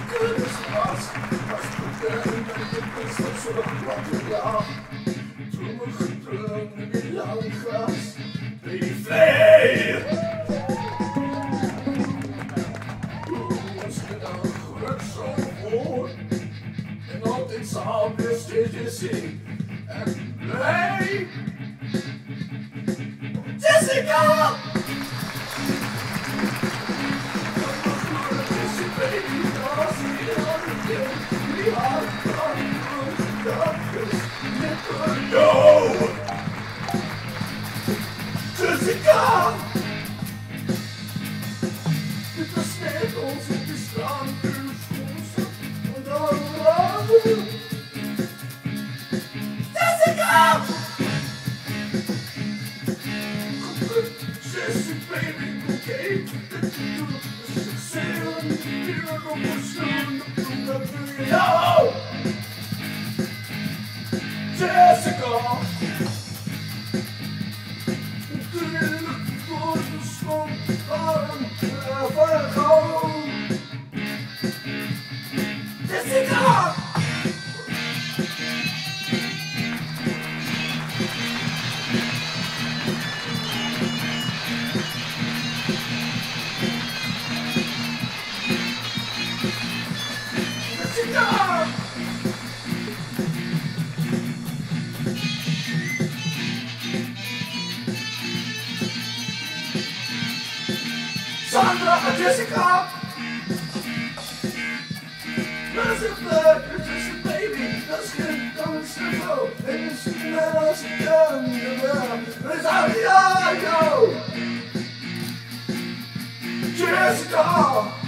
good as was. Was betekent dat je best wat zo wat ja. Toen we gedreven in lang gras. Baby Flay! Toen was gedaan goed zo voor. En altijd zal best je zien. En blij! Jessica! No! Jessica! Dit was net onze bestaan en dan Jessica! Jessie, baby, okay? No! Jessica! Jessica! Sandra and Jessica! There's a bird, there's a baby, that's good, don't sniffle, and it's smells down the ground. There's a yo! Jessica!